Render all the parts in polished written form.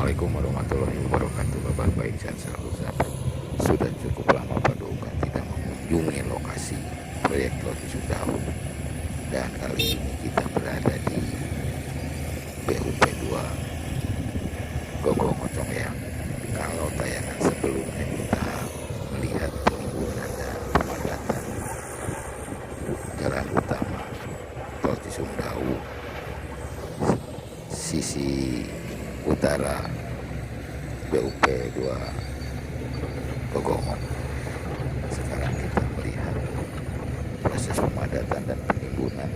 Assalamualaikum warahmatullahi wabarakatuh. Kabar baik, sehat selalu sahabat. Sudah cukup lama Paduka tidak mengunjungi lokasi proyek Tol Cisumdawu, dan kali ini kita berada di BUP 2 Gogong Congyang. Kalau tayangan sebelumnya kita melihat penimbunan dan pemadatan jalan utama Tol Cisumdawu sisi utara BUP 2 Gogongon. Sekarang kita melihat proses pemadatan dan penimbunan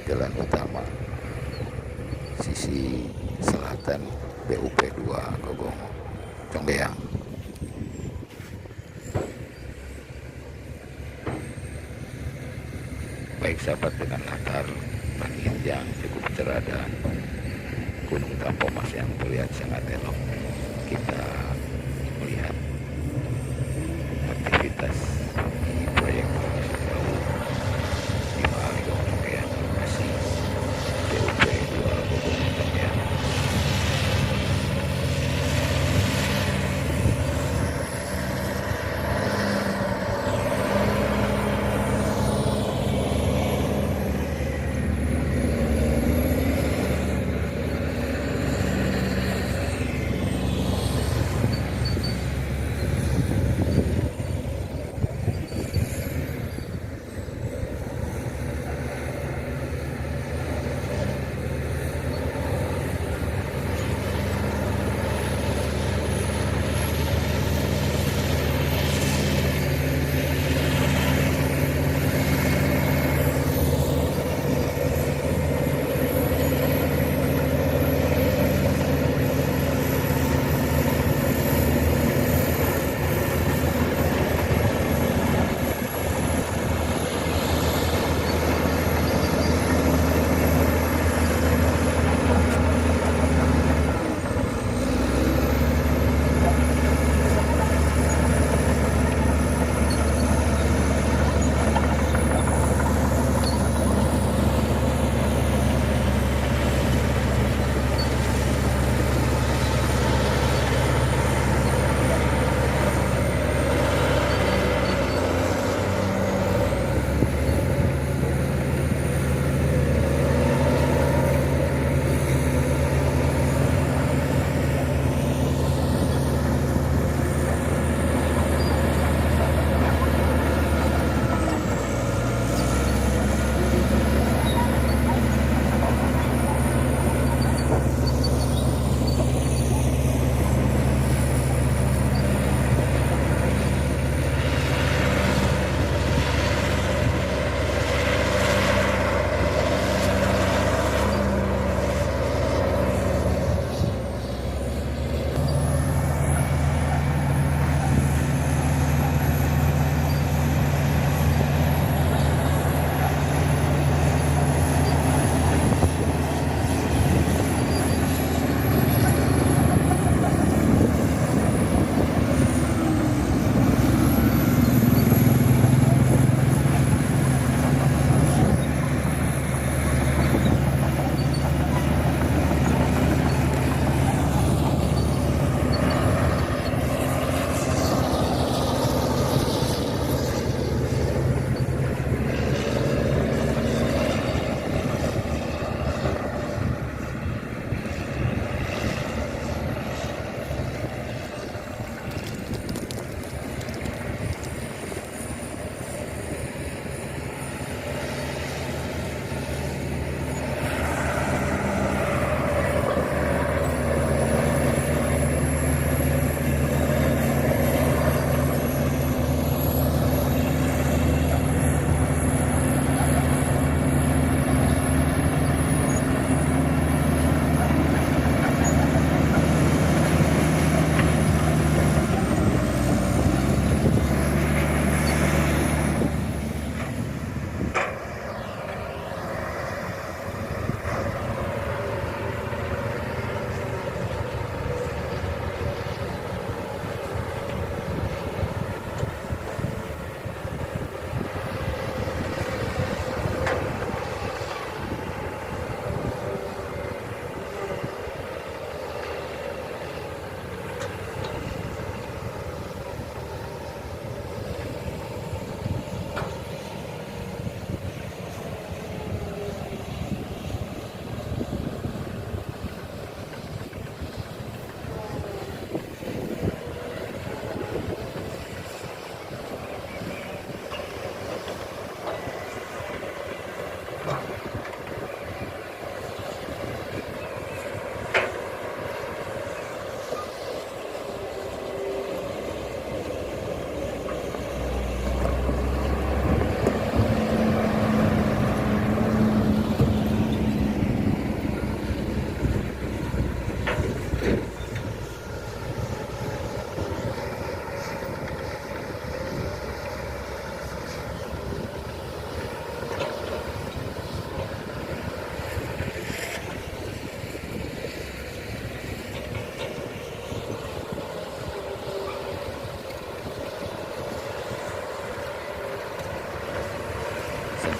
jalan utama sisi selatan BUP 2 Gogongon Congyang. Baik sahabat, dengan latar langit yang cukup cerah dan Gunung Tampomas yang terlihat sangat elok, kita melihat aktivitas di proyek Tol Cisumdawu di Gogong Congyang, lokasi BUP 2 Gogong Congyang.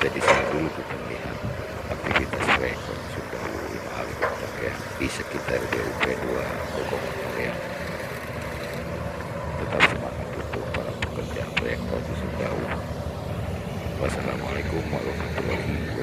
kita di sini dulu kita melihat aktivitas proyek Roti Sundau 5 helikopter ya di sekitar DUP 2 Bogor ya. Tetap semangat untuk para pekerja proyek Roti Sundau. Wassalamualaikum warahmatullahi wabarakatuh.